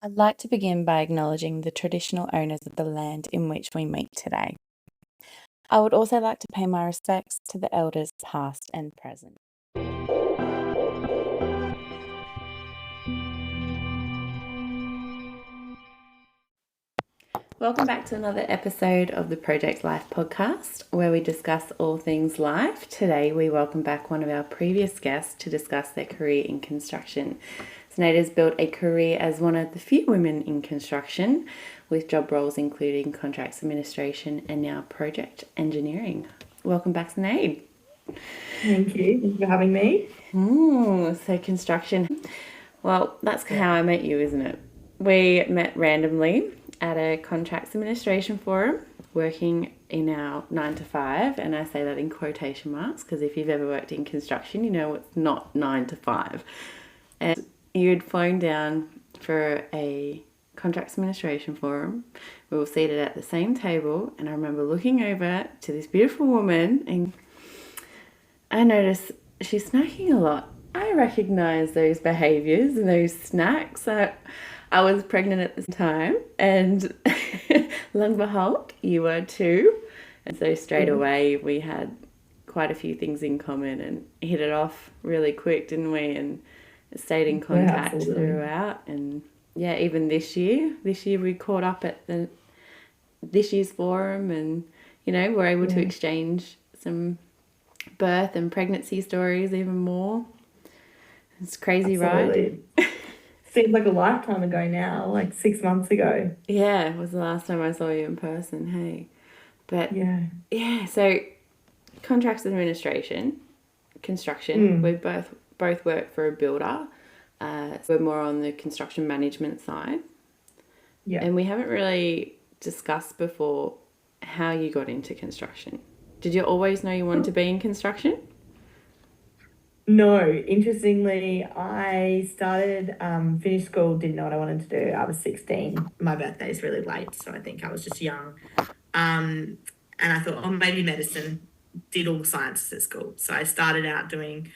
I'd like to begin by acknowledging the traditional owners of the land in which we meet today. I would also like to pay my respects to the elders past and present. Welcome back to another episode of the Project Life podcast, where we discuss all things life. Today we welcome back one of our previous guests to discuss their career in construction. Sinead has built a career as one of the few women in construction, with job roles including contracts administration and now project engineering. Welcome back, Sinead. Thank you. Thank you for having me. So construction. Well, that's how I met you, isn't it? We met randomly at a contracts administration forum, working in our 9 to 5, and I say that in quotation marks because if you've ever worked in construction, you know it's not 9 to 5. And you'd flown down for a contracts administration forum. We were seated at the same table, and I remember looking over to this beautiful woman, and I noticed she's snacking a lot. I recognise those behaviours and those snacks. I was pregnant at the time, and lo and behold, you were too. And so straight away we had quite a few things in common and hit it off really quick, didn't we? And stayed in contact throughout. And yeah, even this year we caught up at this year's forum, and we're able to exchange some birth and pregnancy stories even more. It's crazy, right? Seems like a lifetime ago now, like 6 months ago. Yeah, it was the last time I saw you in person, hey. But yeah, so contracts administration, construction, we both work for a builder. So we're more on the construction management side. Yeah. And we haven't really discussed before how you got into construction. Did you always know you wanted to be in construction? No, interestingly, I started, finished school, didn't know what I wanted to do. I was 16. My birthday is really late, so I think I was just young. And I thought, maybe medicine. Did all sciences at school. So I started out doing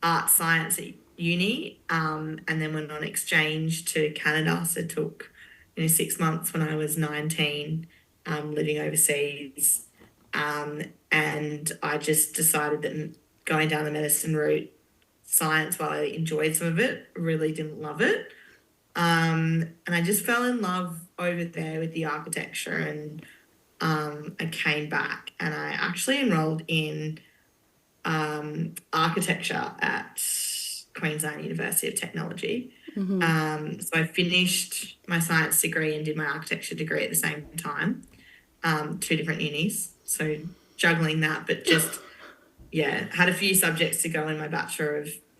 art science at uni, and then went on exchange to Canada. So took 6 months when I was 19, living overseas. And I just decided that going down the medicine route, science, while I enjoyed some of it, really didn't love it. And I just fell in love over there with the architecture, and I came back and I actually enrolled in architecture at Queensland University of Technology. So I finished my science degree and did my architecture degree at the same time, 2 different unis. So juggling that, but just, had a few subjects to go in my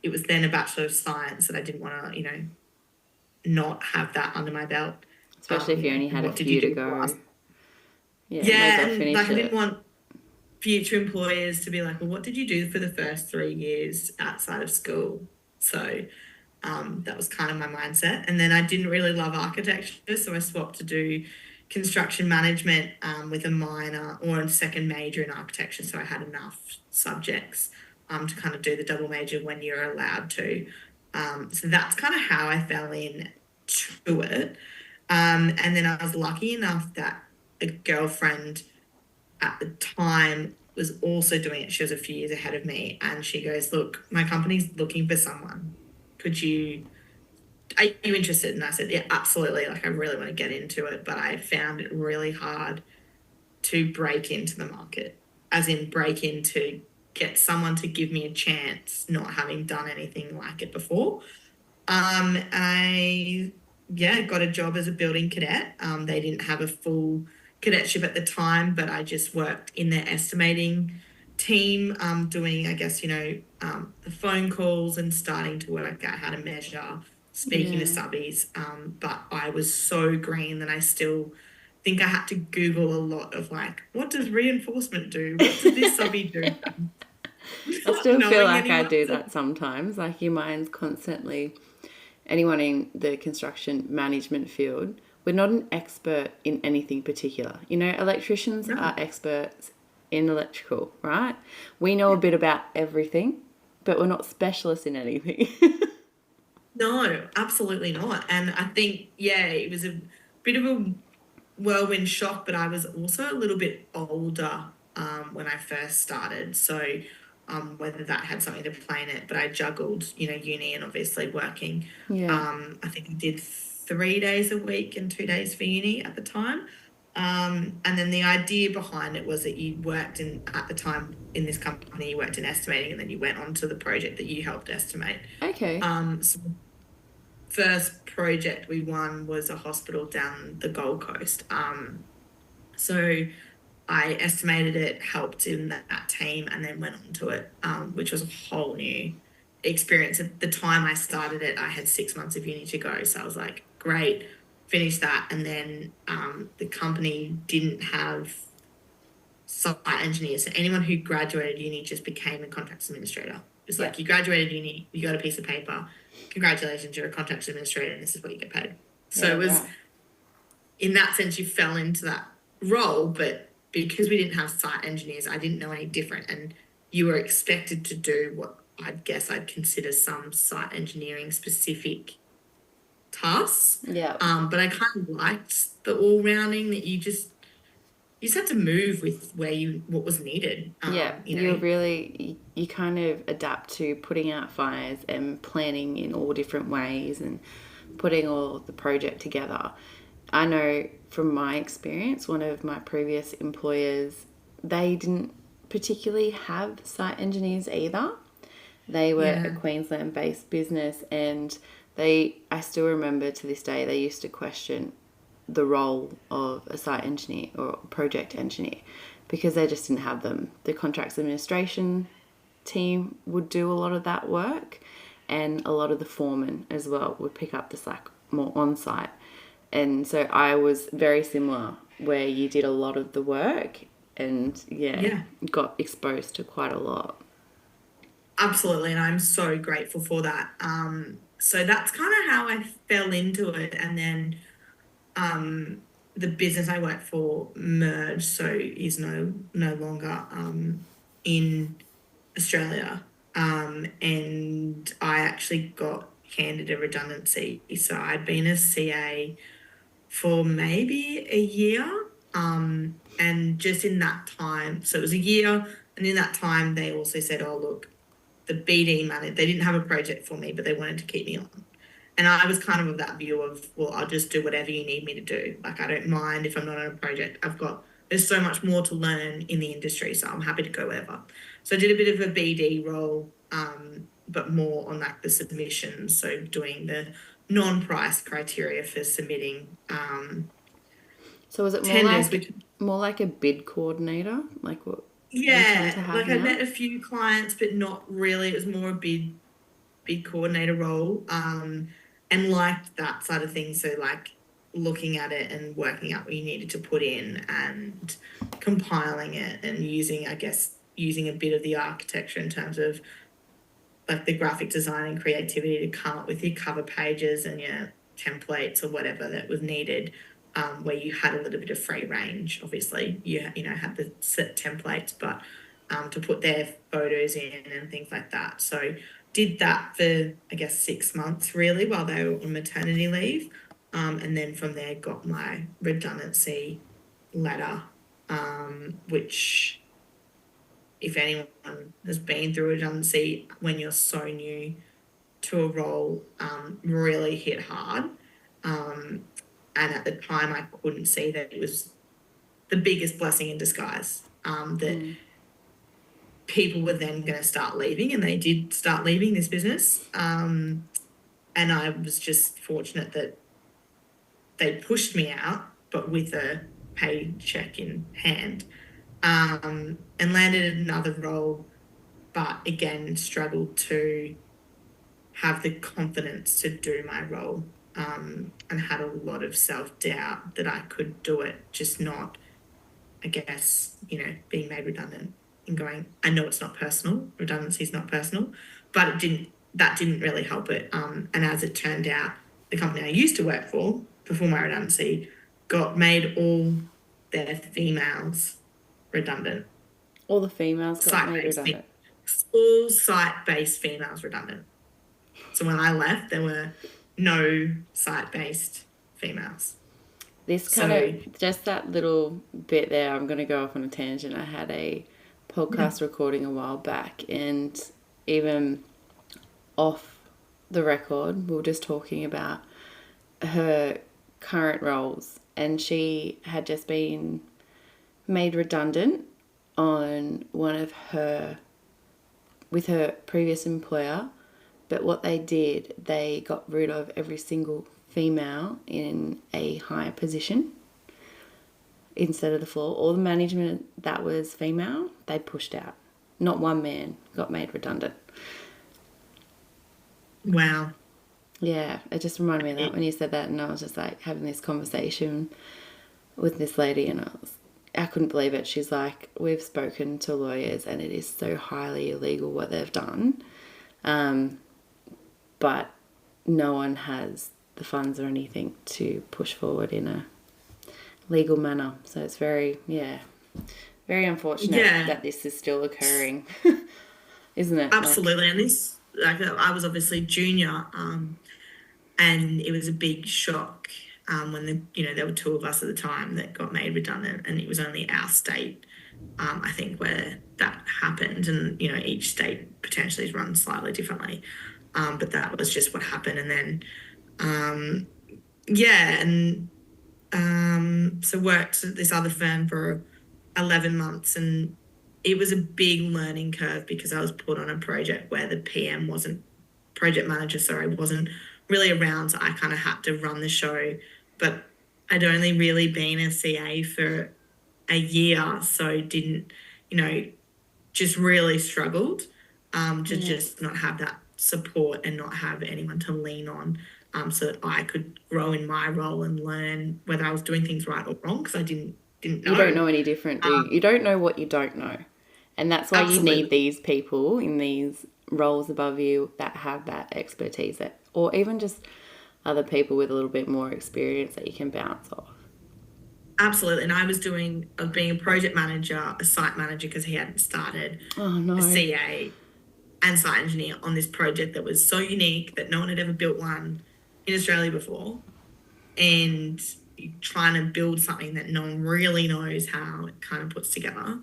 it was then a Bachelor of Science, and I didn't want to, not have that under my belt. Especially if you only had a few to go. And I didn't want future employers to be like, well, what did you do for the first 3 years outside of school? So that was kind of my mindset. And then I didn't really love architecture, so I swapped to do construction management with a minor or a second major in architecture, so I had enough subjects to kind of do the double major when you're allowed to. So that's kind of how I fell into it. And then I was lucky enough that a girlfriend at the time was also doing it. She was a few years ahead of me, and she goes, look, my company's looking for someone. Are you interested? And I said, yeah, absolutely. Like, I really want to get into it, but I found it really hard to break into the market, as in get someone to give me a chance, not having done anything like it before. And I, got a job as a building cadet. They didn't have a full cadetship at the time, but I just worked in their estimating team, doing, I guess, the phone calls and starting to work out how to measure, speaking to subbies. But I was so green that I still think I had to Google a lot of like, what does reinforcement do? What does this subby do? I still feel like I do that sometimes. Like, your mind's constantly, anyone in the construction management field, we're not an expert in anything particular. Electricians are experts in electrical, right? We know a bit about everything, but we're not specialists in anything. No, absolutely not. And I think, yeah, it was a bit of a whirlwind shock, but I was also a little bit older when I first started. So whether that had something to play in it, but I juggled, uni and obviously working. Yeah. I think I did 3 days a week and 2 days for uni at the time. And then the idea behind it was that you worked at the time in this company, you worked in estimating, and then you went on to the project that you helped estimate. Okay. So first project we won was a hospital down the Gold Coast. So I estimated it, helped in that team, and then went on to it, which was a whole new experience. At the time I started it, I had 6 months of uni to go. So I was like, great, finish that. And then the company didn't have site engineers. So anyone who graduated uni just became a contracts administrator. It's like you graduated uni, you got a piece of paper. Congratulations, you're a contracts administrator, and this is what you get paid. So Yeah, it was, right. in that sense, you fell into that role, but because we didn't have site engineers, I didn't know any different. And you were expected to do what I'd consider some site engineering specific tasks. Yeah. But I kind of liked the all rounding that you just had to move with what was needed. Yeah, you kind of adapt to putting out fires and planning in all different ways and putting all the project together. I know from my experience, one of my previous employers, they didn't particularly have site engineers either. They were a Yeah. Queensland based business, and I still remember to this day, they used to question the role of a site engineer or project engineer because they just didn't have them. The contracts administration team would do a lot of that work, and a lot of the foremen as well would pick up the slack more on site. And so I was very similar, where you did a lot of the work and Yeah. got exposed to quite a lot. Absolutely, and I'm so grateful for that. So that's kind of how I fell into it, and then the business I work for merged, so is no longer in Australia. And I actually got handed a redundancy. So I'd been a CA for maybe a year. And just in that time, so it was a year, and in that time, they also said, oh, look, the BD money, they didn't have a project for me, but they wanted to keep me on. And I was kind of that view of, well, I'll just do whatever you need me to do. Like, I don't mind if I'm not on a project. There's so much more to learn in the industry, so I'm happy to go wherever. So I did a bit of a BD role, but more on like the submissions. So doing the non-price criteria for submitting So was it tenders, which, more like a bid coordinator, like what we tend to yeah, have like I now? met a few clients, but not really. It was more a bid coordinator role, and liked that side of things. So like looking at it and working out what you needed to put in and compiling it and using a bit of the architecture in terms of like the graphic design and creativity to come up with your cover pages and your templates or whatever that was needed. Where you had a little bit of free range, obviously you had the set templates, but to put their photos in and things like that. So did that for I guess 6 months really while they were on maternity leave, and then from there got my redundancy letter, which if anyone has been through redundancy when you're so new to a role, really hit hard. And at the time, I couldn't see that it was the biggest blessing in disguise, that people were then going to start leaving, and they did start leaving this business. And I was just fortunate that they pushed me out, but with a paycheck in hand, and landed another role, but again, struggled to have the confidence to do my role, and had a lot of self-doubt that I could do it, just not, I guess, being made redundant and going, I know it's not personal, redundancy is not personal, but that didn't really help it. And as it turned out, the company I used to work for before my redundancy made all their females redundant, All the females got made site-based, redundant. all site-based females redundant. So when I left, there were no site-based females. This kind So of, just that little bit there, I'm going to go off on a tangent. I had a yeah, podcast recording a while back, and even off the record, we were just talking about her current roles, and she had just been made redundant on one of her with her previous employer. But what they did, they got rid of every single female in a higher position instead of the floor. All the management that was female, they pushed out. Not one man got made redundant. wow. Yeah, it just reminded me of that when you said that, and I was just like having this conversation with this lady, and I couldn't believe it. She's like, we've spoken to lawyers, and it is so highly illegal what they've done, but no one has the funds or anything to push forward in a legal manner. So it's very, yeah, very unfortunate Yeah, that this is still occurring, isn't it? Like, absolutely. And this, like, I was obviously junior, and it was a big shock when there were two of us at the time that got made redundant, and it was only our state, I think, where that happened, and each state potentially is run slightly differently, but that was just what happened, and then yeah, and so worked at this other firm for 11 months, and it was a big learning curve because I was put on a project where the project manager, sorry, wasn't really around. So I kind of had to run the show, but I'd only really been a CA for a year. So didn't, just really struggled to yeah. just not have that support and not have anyone to lean on, so that I could grow in my role and learn whether I was doing things right or wrong, because I didn't You don't know. know any different, do you? You don't know what you don't know. And that's why you need Absolutely. these people in these roles above you that have that expertise, or even just other people with a little bit more experience that you can bounce off. Absolutely. And I was being a project manager, a site manager, because he hadn't started, Oh a no. CA and site engineer on this project that was so unique that no one had ever built one in Australia before. And trying to build something that no one really knows how it kind of puts together.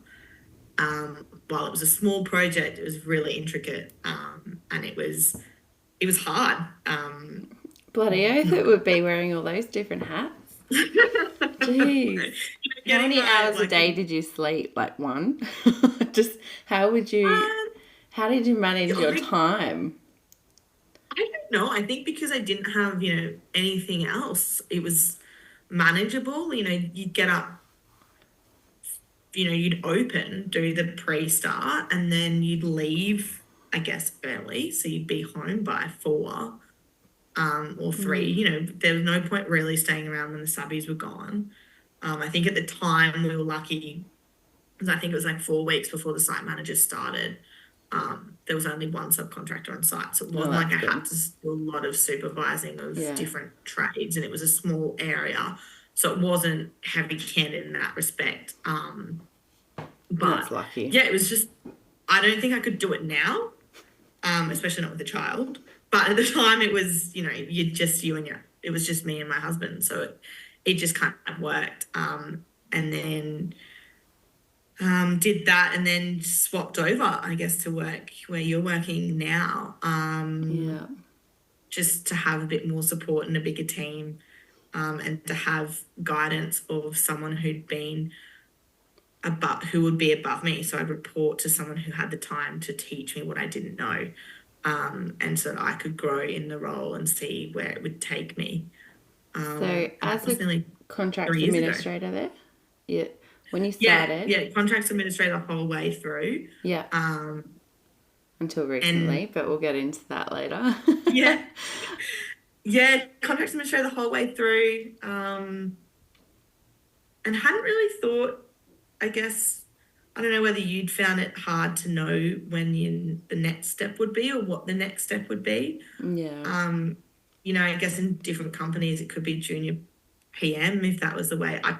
While it was a small project, it was really intricate, and it was hard. Bloody oath it would be wearing all those different hats. Jeez. How Getting many my hours a like, day did you sleep? Like one? Just how would you, um, how did you manage your I time? I don't know. I think because I didn't have anything else, it was manageable. You'd get up, you'd do the pre-start, and then you'd leave, I guess, early. So you'd be home by 4, or 3. There was no point really staying around when the subbies were gone. I think at the time we were lucky, because I think it was like 4 weeks before the site manager started. There was only one subcontractor on site. So it Oh, wasn't like that's I had good. to do a lot of supervising of Yeah. different trades, and it was a small area. So it wasn't heavy handed in that respect. That's But lucky. yeah, it was just, I don't think I could do it now, especially not with a child. But at the time, it was, it was just me and my husband. So it just kind of worked. And then did that, and then swapped over, I guess, to work where you're working now, Yeah. just to have a bit more support and a bigger team, and to have guidance of someone who would be above me. So I'd report to someone who had the time to teach me what I didn't know, and so that I could grow in the role and see where it would take me. So And that as a was nearly contracts 3 years ago. administrator there, yeah, when you Yeah, started, yeah, contracts administrator the whole way through. yeah, Um, until recently, and but we'll get into that later. yeah, yeah, contracts administrator the whole way through. And hadn't really thought, I guess, I don't know whether you'd found it hard to know when the next step would be, or what the next step would be. Yeah. I guess in different companies it could be junior PM, if that was the way. I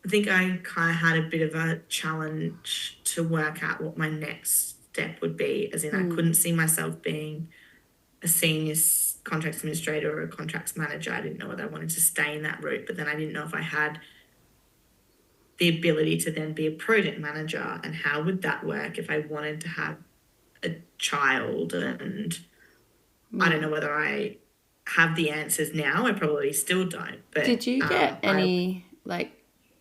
think I kind of had a bit of a challenge to work out what my next step would be, as in I couldn't see myself being a senior contracts administrator or a contracts manager. I didn't know whether I wanted to stay in that route, but then I didn't know if I had the ability to then be a project manager, and how would that work if I wanted to have a child. And I don't know whether I have the answers now. I probably still don't. But did you get any like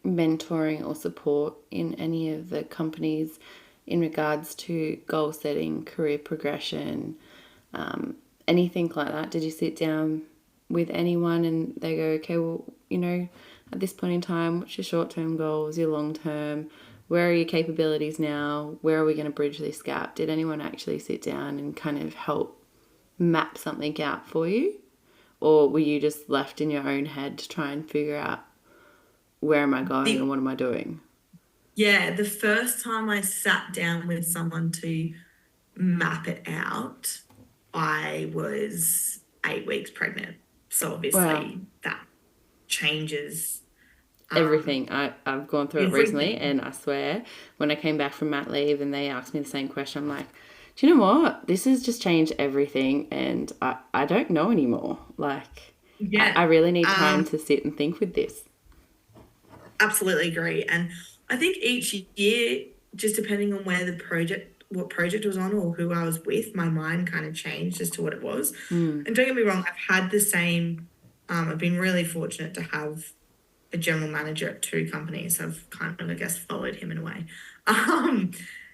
mentoring or support in any of the companies in regards to goal setting, career progression, anything like that? Did you sit down with anyone and they go, okay, well, you know, at this point in time, what's your short-term goals, your long-term, where are your capabilities now, where are we going to bridge this gap? Did anyone actually sit down and kind of help map something out for you? Or were you just left in your own head to try and figure out where am I going and what am I doing? Yeah, the first time I sat down with someone to map it out, I was 8 weeks pregnant. So obviously that changes everything. I've gone through it recently, and I swear when I came back from mat leave and they asked me the same question, I'm like, do you know what? This has just changed everything, and I don't know anymore. Like, I really need time to sit and think with this. Absolutely agree. And I think each year, just depending on what project was on or who I was with, my mind kind of changed as to what it was. And don't get me wrong, I've had the same, I've been really fortunate to have a general manager at 2 companies. I've kind of, I guess, followed him in a way,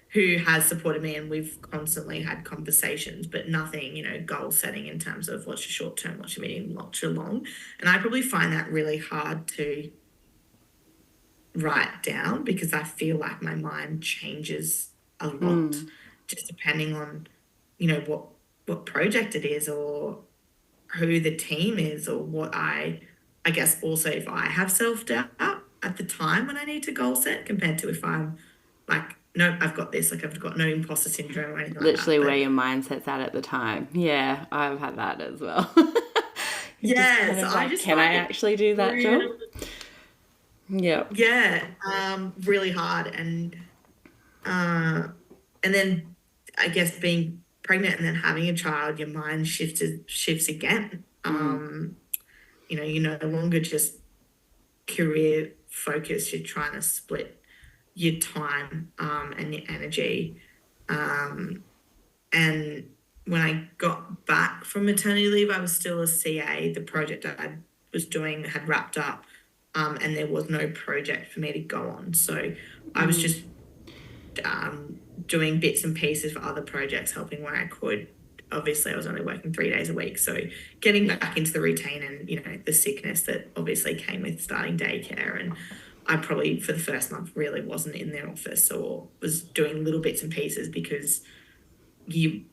who has supported me, and we've constantly had conversations, but nothing, you know, goal setting in terms of what's your short term, what's your medium, what's your long. And I probably find that really hard to write down because I feel like my mind changes a lot just depending on, you know, what project it is or who the team is, or what I guess also if I have self-doubt at the time when I need to goal set compared to if I'm like, no, I've got this, like I've got no imposter syndrome or anything Literally like that. where your mindset's at the time. Yeah, I've had that as well. Yeah, so I just can I actually do that job? Yep. Yeah, really hard. And then I guess being pregnant and then having a child, your mind shifts again. You know, you're no longer just career focused. You're trying to split your time and your energy. And when I got back from maternity leave, I was still a CA. The project I was doing had wrapped up, and there was no project for me to go on. So I was just doing bits and pieces for other projects, helping where I could. Obviously, I was only working 3 days a week. So getting back into the routine and, you know, the sickness that obviously came with starting daycare. And I probably, for the first month, really wasn't in the office or was doing little bits and pieces because you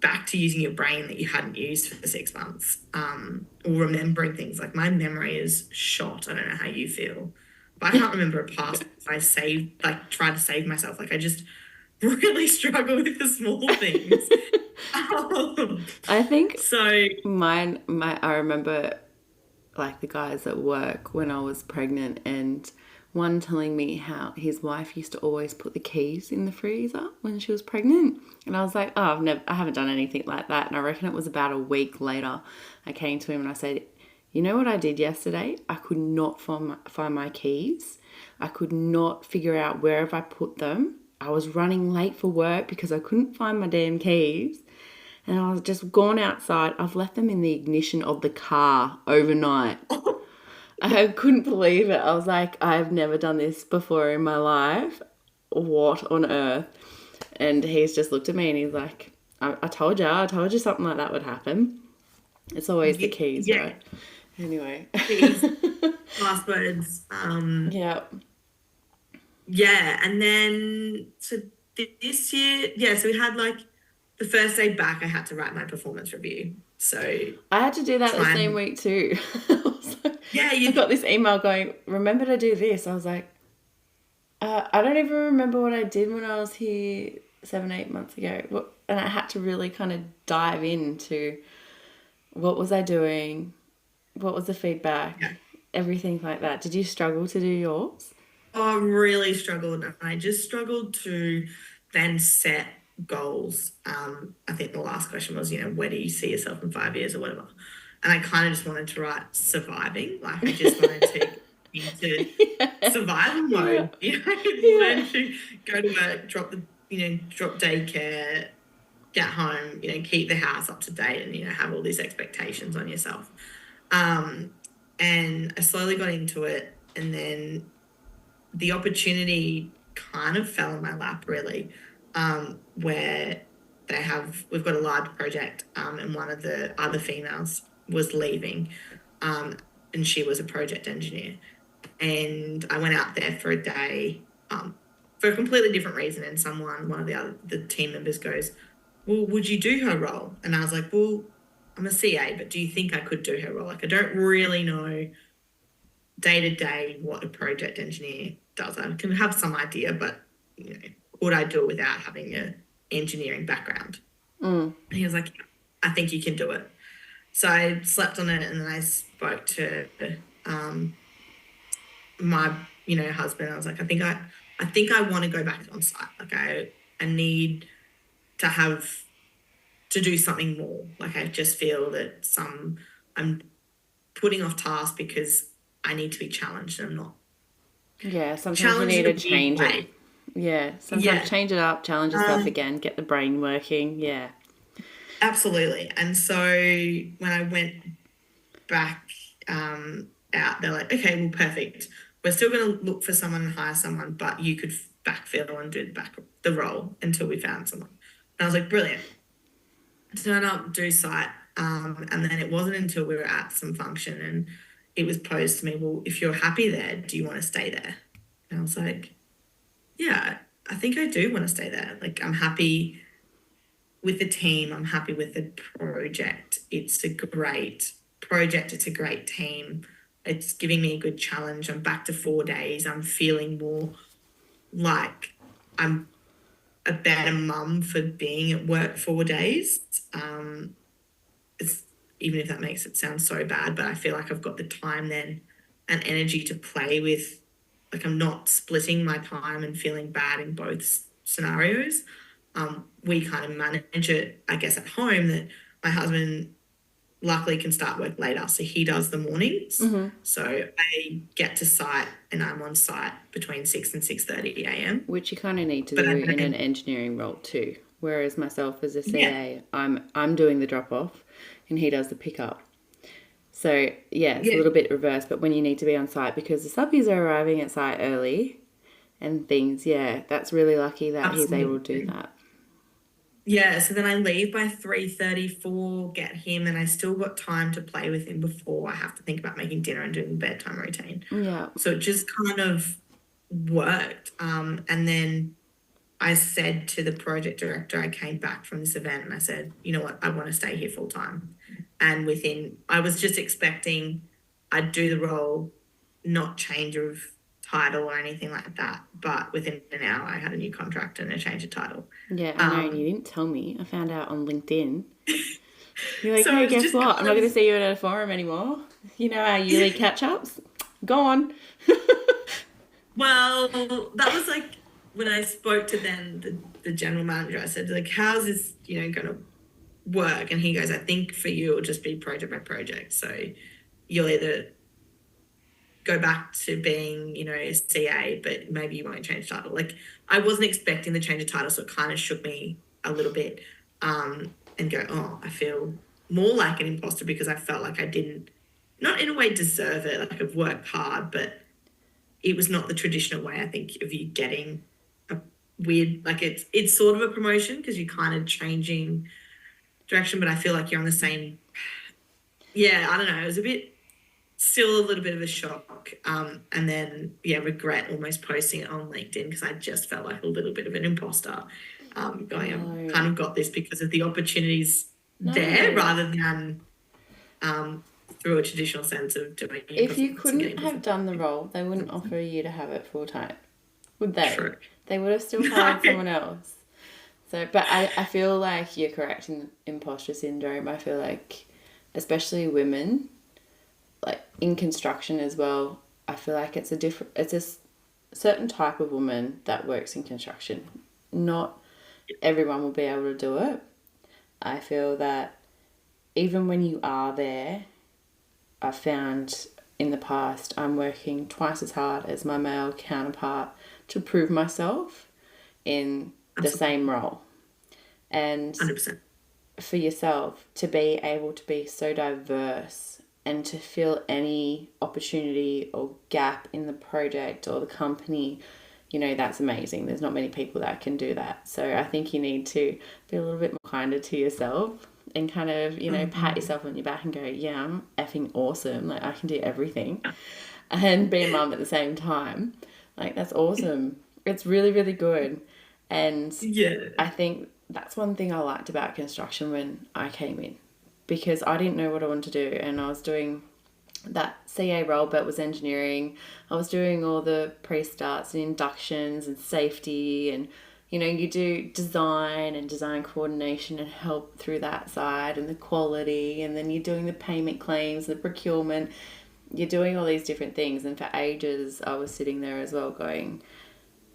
back to using your brain that you hadn't used for 6 months, or remembering things. Like my memory is shot. I don't know how you feel, but I can't remember a past I try to save myself. Like I just really struggle with the small things. I think so I remember like the guys at work when I was pregnant, and one telling me how his wife used to always put the keys in the freezer when she was pregnant. And I was like, oh, I haven't done anything like that. And I reckon it was about a week later I came to him and I said, you know what I did yesterday? I could not find my keys. I could not figure out where have I put them. I was running late for work because I couldn't find my damn keys. And I was just gone outside. I've left them in the ignition of the car overnight. I couldn't believe it. I was like, I've never done this before in my life. What on earth? And he's just looked at me and he's like, I told you something like that would happen. It's always the keys, right? Anyway. Keys, passwords. Yeah. Yeah, and then so this year, so we had like the first day back, I had to write my performance review. So I had to do that the same week too. I got this email going, remember to do this. I was like, I don't even remember what I did when I was here 7-8 months ago. And I had to really kind of dive into what was I doing, what was the feedback, everything like that. Did you struggle to do yours? I really struggled. And I just struggled to then set goals. I think the last question was, where do you see yourself in 5 years or whatever? And I kind of just wanted to write surviving. Like I just wanted to get into survival mode. Yeah. Learn to go to work, drop daycare, get home, keep the house up to date and, have all these expectations on yourself. And I slowly got into it, and then the opportunity kind of fell in my lap, really, where we've got a large project, and one of the other females was leaving, and she was a project engineer. And I went out there for a day, for a completely different reason. And one of the team members goes, well, would you do her role? And I was like, well, I'm a CA, but do you think I could do her role? Like, I don't really know day to day what a project engineer does. I can have some idea, but would I do it without having an engineering background? And he was like, I think you can do it. So I slept on it, and then I spoke to my husband. I was like, I think I want to go back on site. Like I need to do something more. Like I just feel that I'm putting off tasks because I need to be challenged, and I'm not. Yeah, sometimes you Challenged need in to a weird change it. way. Yeah, sometimes Yeah, change it up, challenge yourself again, get the brain working. Yeah. absolutely. And so when I went back out, they're like, okay, well, perfect. We're still going to look for someone and hire someone, but you could backfill and do the role until we found someone. And I was like, brilliant. Turn up, do site. And then it wasn't until we were at some function and it was posed to me, well, if you're happy there, do you want to stay there? And I was like, yeah, I think I do want to stay there. Like, I'm happy with the team. I'm happy with the project. It's a great project. It's a great team. It's giving me a good challenge. I'm back to 4 days. I'm feeling more like I'm a better mum for being at work 4 days. It's, even if that makes it sound so bad, but I feel like I've got the time then and energy to play with. Like I'm not splitting my time and feeling bad in both scenarios. We kind of manage it, I guess, at home that my husband luckily can start work later. So he does the mornings. Mm-hmm. So I get to site and I'm on site between 6 and 6:30 a.m. Which you kind of need to But do I'm in an engineering role too. Whereas myself as a CA, I'm doing the drop off and he does the pickup. So yeah, it's a little bit reversed, but when you need to be on site because the subbies are arriving at site early and things, yeah, that's really lucky that he's able to do that. Yeah, so then I leave by 3:34, get him, and I still got time to play with him before I have to think about making dinner and doing the bedtime routine. Yeah. So it just kind of worked. And then I said to the project director, I came back from this event and I said, you know what, I want to stay here full time. And I was just expecting I'd do the role, not change of title or anything like that. But within an hour, I had a new contract and a change of title. Yeah, I know, and you didn't tell me. I found out on LinkedIn. You're like, So hey, it's guess just what? I'm kind not going to of- see you at a forum anymore. You know our yearly catch-ups? Go on. Well, that was like when I spoke to then the general manager, I said, like, how's this, going to work? And he goes, I think for you, it'll just be project by project. So you'll either go back to being, a CA, but maybe you won't change title. Like I wasn't expecting the change of title, so it kind of shook me a little bit, and go, oh, I feel more like an imposter because I felt like I didn't, not in a way deserve it. Like I've worked hard, but it was not the traditional way, I think, of you getting a weird, like it's sort of a promotion because you're kind of changing direction, but I feel like you're on the same. Yeah, I don't know. It was still a little bit of a shock. And then, regret almost posting it on LinkedIn because I just felt like a little bit of an imposter. I've kind of got this because of the opportunities there rather than through a traditional sense of doing it. If you couldn't have done the role, they wouldn't offer you to have it full time, would they? True. They would have still hired someone else. So, but I feel like you're correct in imposter syndrome. I feel like, especially women, like in construction as well, I feel like it's a certain type of woman that works in construction. Not everyone will be able to do it. I feel that even when you are there, I found in the past I'm working twice as hard as my male counterpart to prove myself in the Absolutely. same role. And 100%. for yourself to be able to be so diverse and to fill any opportunity or gap in the project or the company, that's amazing. There's not many people that can do that. So I think you need to be a little bit more kinder to yourself and kind of, pat Mhm. yourself on your back and go, yeah, I'm effing awesome. Like, I can do everything and be a mum at the same time. Like, that's awesome. It's really, really good. And Yeah. I think that's one thing I liked about construction when I came in, because I didn't know what I wanted to do, and I was doing that CA role, but was engineering. I was doing all the pre-starts and inductions and safety, and you do design and design coordination and help through that side and the quality, and then you're doing the payment claims, the procurement. You're doing all these different things, and for ages I was sitting there as well going,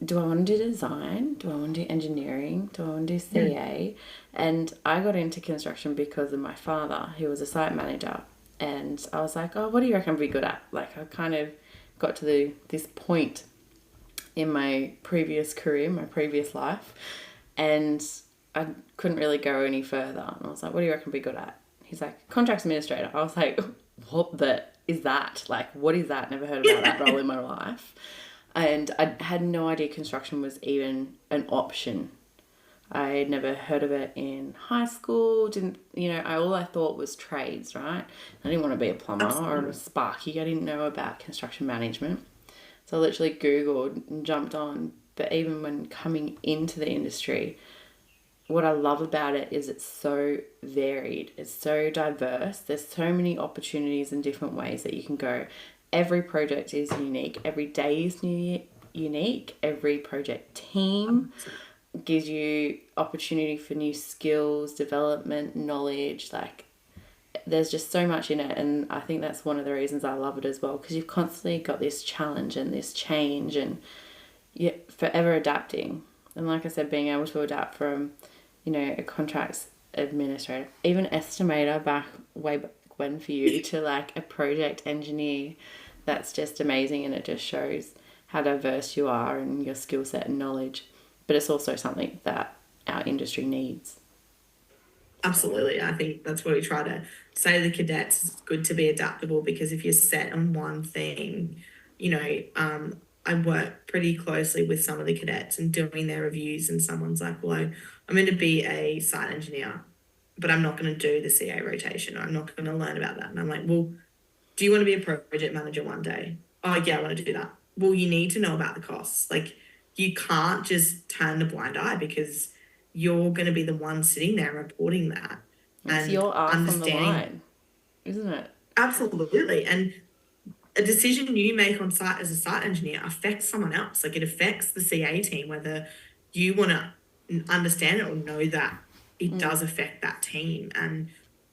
do I want to do design? Do I want to do engineering? Do I want to do Yeah. CA? And I got into construction because of my father, who was a site manager. And I was like, oh, what do you reckon I'd be good at? Like, I kind of got to this point in my previous career, my previous life, and I couldn't really go any further. And I was like, what do you reckon I'd be good at? He's like, contracts administrator. I was like, what the is that? Like, what is that? Never heard about that role in my life. And I had no idea construction was even an option. I had never heard of it in high school. Didn't all I thought was trades, right? I didn't want to be a plumber or a Absolutely. sparky. I didn't know about construction management. So I literally Googled and jumped on. But even when coming into the industry, what I love about it is it's so varied. It's so diverse. There's so many opportunities and different ways that you can go. Every project is unique. Every day is unique. Every project team gives you opportunity for new skills, development, knowledge. Like, there's just so much in it, and I think that's one of the reasons I love it as well, because you've constantly got this challenge and this change, and you're forever adapting. And like I said, being able to adapt from, a contracts administrator, even estimator way back when for you, to like a project engineer, that's just amazing, and it just shows how diverse you are and your skill set and knowledge. But it's also something that our industry needs. So, Absolutely. I think that's what we try to say to the cadets. It's good to be adaptable because if you're set on one thing, I work pretty closely with some of the cadets and doing their reviews, and someone's like, well, I'm going to be a site engineer, but I'm not going to do the CA rotation. Or I'm not going to learn about that. And I'm like, well, do you want to be a project manager one day? Oh, yeah, I want to do that. Well, you need to know about the costs. Like, you can't just turn a blind eye because you're going to be the one sitting there reporting that it's and your ass on the understanding. line, isn't it? Absolutely. And a decision you make on site as a site engineer affects someone else. Like, it affects the CA team, whether you want to understand it or know that it does affect that team. And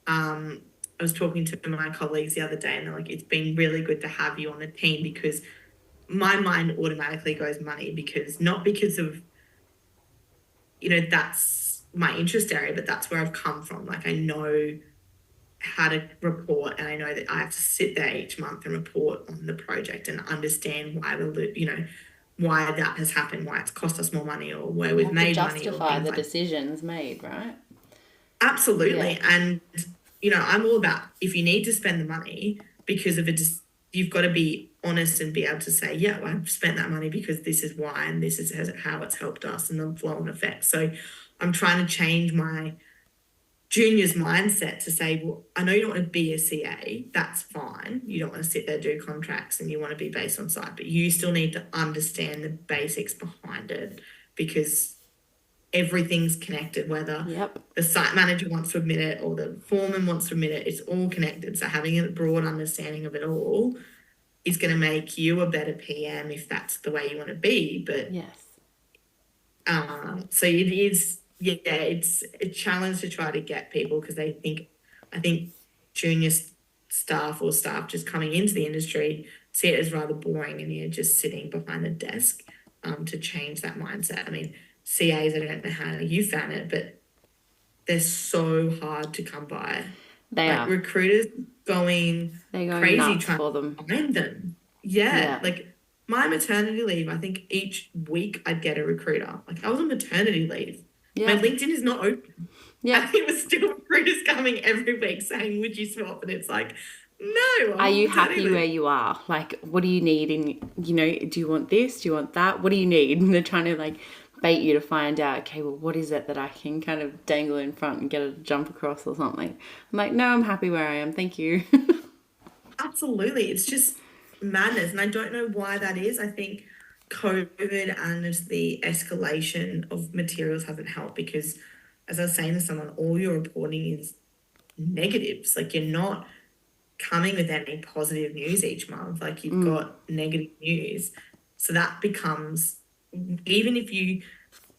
I was talking to my colleagues the other day, and they're like, it's been really good to have you on the team because my mind automatically goes money, because not because of, that's my interest area, but that's where I've come from. Like, I know how to report, and I know that I have to sit there each month and report on the project and understand why why that has happened, why it's cost us more money, or where You we've have to made money, or justify things the like. decisions made, right? Yeah. Absolutely. And, I'm all about, if you need to spend the money because of it, you've got to be honest and be able to say, yeah, well, I've spent that money because this is why, and this is how it's helped us, and the flow and effect. So I'm trying to change my junior's mindset to say, well, I know you don't want to be a CA, that's fine. You don't want to sit there, do contracts, and you want to be based on site, but you still need to understand the basics behind it, because everything's connected, whether Yep. the site manager wants to admit it or the foreman wants to admit it, it's all connected. So having a broad understanding of it all is going to make you a better PM if that's the way you want to be. But Yes. so it is, yeah, it's a challenge to try to get people, because I think junior staff or staff just coming into the industry see it as rather boring, and you're just sitting behind a desk, to change that mindset. I mean, CAs, I don't know how you found it, but they're so hard to come by. They Like are. recruiters going They're going crazy nuts trying for them. to find them. Yeah, Yeah. like my maternity leave, I think each week I'd get a recruiter. Like I was on maternity leave. My Yeah. LinkedIn is not open. Yeah. And it was still recruiters coming every week saying, would you swap? And it's like, no, I'm Are on you maternity happy where leave. you are? Like, what do you need? And, do you want this? Do you want that? What do you need? And they're trying to like bait you to find out, okay, well, what is it that I can kind of dangle in front and get a jump across or something? I'm like, no, I'm happy where I am. Thank you. Absolutely. It's just madness. And I don't know why that is. I think COVID and just the escalation of materials hasn't helped because, as I was saying to someone, all you're reporting is negatives. Like you're not coming with any positive news each month. Like you've got negative news. So that becomes, even if you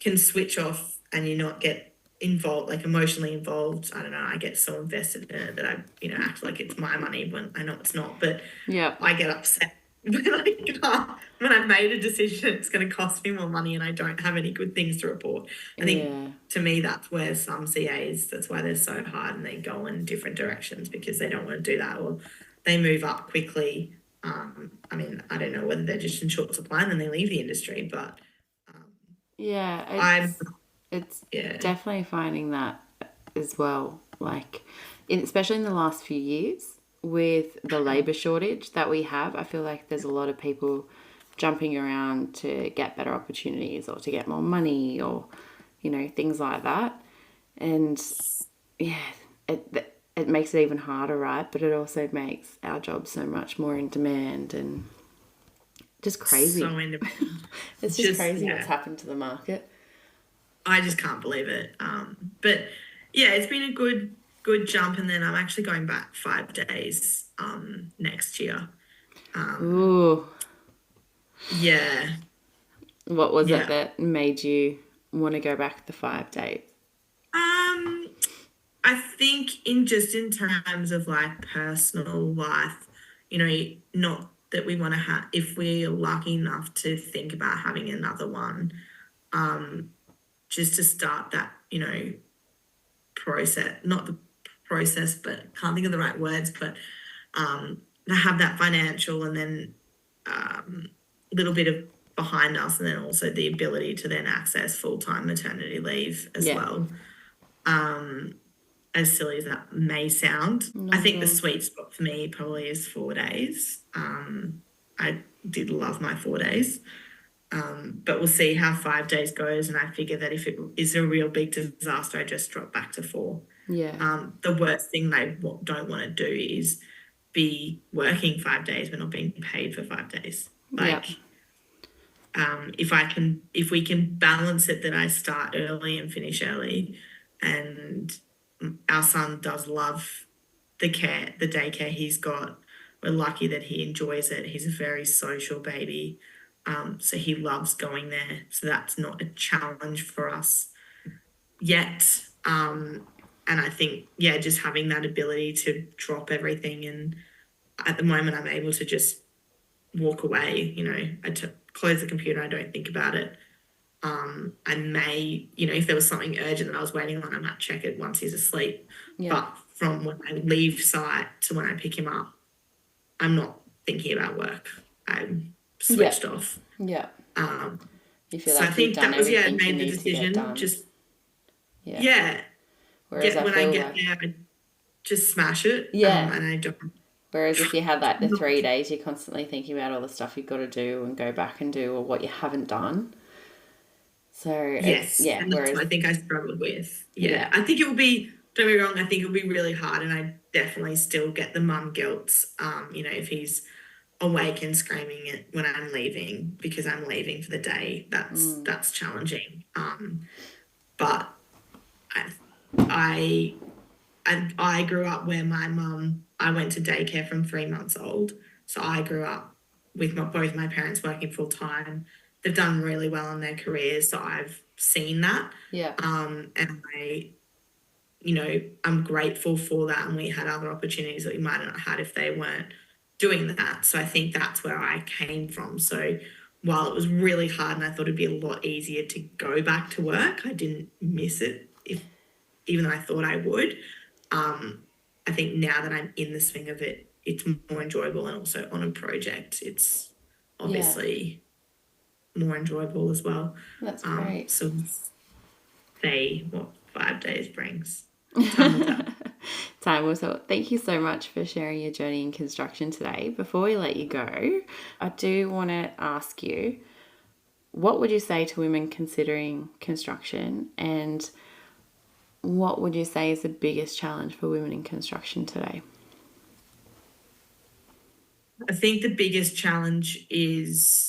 can switch off and you not get involved, like emotionally involved. I don't know. I get so invested in it that I, act like it's my money when I know it's not. But Yeah. I get upset when I've made a decision it's going to cost me more money and I don't have any good things to report. I think Yeah. to me that's where some CAs, that's why they're so hard and they go in different directions because they don't want to do that or they move up quickly. I mean, I don't know whether they're just in short supply and then they leave the industry, but Yeah. I'm It's yeah. definitely finding that as well. Like, especially in the last few years with the labor shortage that we have, I feel like there's a lot of people jumping around to get better opportunities or to get more money or, things like that. And yeah, it makes it even harder, right? But it also makes our job so much more in demand and just crazy. So independent. It's just Just crazy what's yeah. happened to the market. I just can't believe it. But yeah, it's been a good jump, and then I'm actually going back 5 days next year. Um, Ooh. yeah, What was it yeah. that made you want to go back the 5 days? Um, I think in terms of like personal life, not that we want to have if we're lucky enough to think about having another one, um, just to start that, process, not the process, but can't think of the right words, but to have that financial and then a little bit of behind us, and then also the ability to then access full time maternity leave as Yeah. well. As silly as that may sound, I Not at think the all. sweet spot for me probably is 4 days. I did love my 4 days. But we'll see how 5 days goes. And I figure that if it is a real big disaster, I just drop back to 4. Yeah. The worst thing I don't want to do is be working 5 days but not being paid for 5 days. Yeah. Like, if we can balance it that I start early and finish early, and our son does love the daycare he's got. We're lucky that he enjoys it. He's a very social baby. So he loves going there. So that's not a challenge for us yet. And I think, yeah, just having that ability to drop everything. And at the moment, I'm able to just walk away. Close the computer. I don't think about it. I may, if there was something urgent that I was waiting on, I might check it once he's asleep. Yeah. But from when I leave site to when I pick him up, I'm not thinking about work. I'm switched off. Yeah. Um, You feel so I like you've think done that was, I everything you made the need to get decision. done. Just, Yeah. yeah, Whereas I when I feel get like, there, I just smash it. yeah. And I don't. Whereas if you had like the 3 days, you're constantly thinking about all the stuff you've got to do and go back and do or what you haven't done. So Yes, yeah. and that's Whereas what I think I struggled with. yeah. I think it will be, don't get me wrong, I think it'll be really hard, and I definitely still get the mum guilt, if he's awake and screaming it when I'm leaving because I'm leaving for the day. That's challenging. But I, I I grew up where my mum, I went to daycare from 3 months old. So I grew up with both my parents working full time. They've done really well in their careers. So I've seen that. Yeah. And I'm grateful for that. And we had other opportunities that we might not have had if they weren't doing that. So I think that's where I came from. So while it was really hard and I thought it'd be a lot easier to go back to work, I didn't miss it, even though I thought I would. I think now that I'm in the swing of it, it's more enjoyable, and also on a project, it's Yeah, obviously more enjoyable as well. that's great. So say what 5 days brings. Time will tell. Time will tell. Thank you so much for sharing your journey in construction today. Before we let you go, I do want to ask you, what would you say to women considering construction, and what would you say is the biggest challenge for women in construction today? I think the biggest challenge is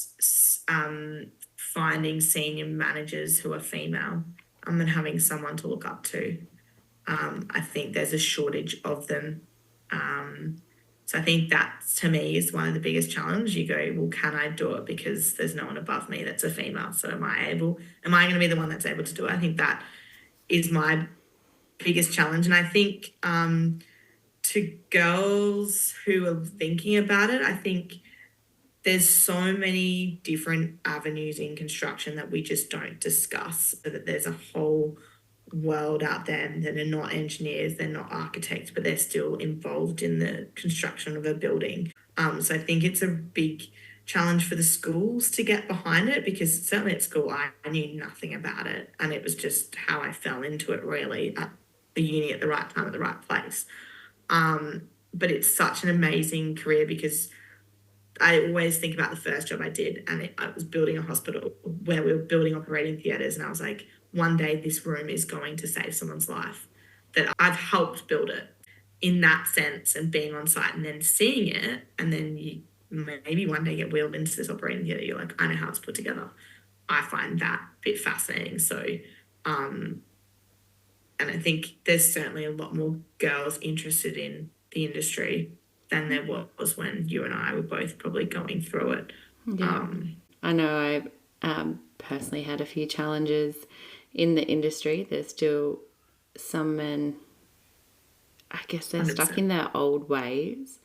finding senior managers who are female, and having someone to look up to. I think there's a shortage of them. So I think that to me is one of the biggest challenges. You go, well, can I do it? Because there's no one above me that's a female. So am I going to be the one that's able to do it? I think that is my biggest challenge. And I think to girls who are thinking about it, I think there's so many different avenues in construction that we just don't discuss. So that there's a whole world out there that are not engineers, they're not architects, but they're still involved in the construction of a building. So I think it's a big challenge for the schools to get behind it, because certainly at school I knew nothing about it, and it was just how I fell into it, really, at the uni at the right time at the right place. But it's such an amazing career, because I always think about the first job I did, and I was building a hospital where we were building operating theatres, and I was like, one day this room is going to save someone's life. That I've helped build it in that sense, and being on site and then seeing it, and then you maybe one day get wheeled into this operating theatre. You're like, I know how it's put together. I find that a bit fascinating. So, and I think there's certainly a lot more girls interested in the industry than there was when you and I were both probably going through it. Yeah. I know I personally had a few challenges in the industry. There's still some men, I guess they're stuck 100%. in their old ways.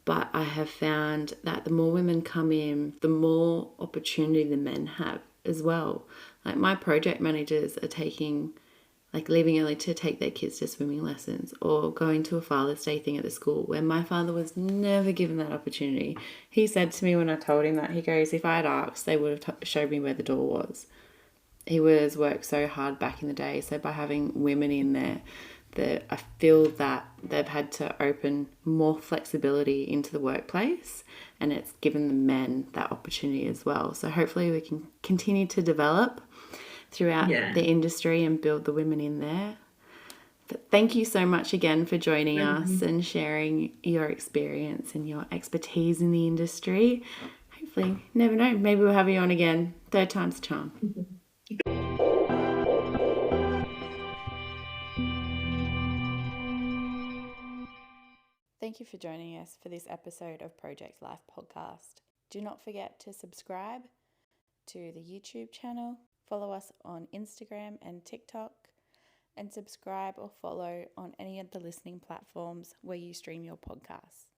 But I have found that the more women come in, the more opportunity the men have as well. Like my project managers are leaving early to take their kids to swimming lessons, or going to a Father's Day thing at the school, where my father was never given that opportunity. He said to me when I told him that, he goes, if I had asked, they would have showed me where the door was. He was worked so hard back in the day. So by having women in there, I feel that they've had to open more flexibility into the workplace, and it's given the men that opportunity as well. So hopefully we can continue to develop throughout the industry and build the women in there. But thank you so much again for joining us and sharing your experience and your expertise in the industry. Hopefully, never know, maybe we'll have you on again. Third time's a charm. Thank you for joining us for this episode of Project Life Podcast. Do not forget to subscribe to the YouTube channel, follow us on Instagram and TikTok, and subscribe or follow on any of the listening platforms where you stream your podcasts.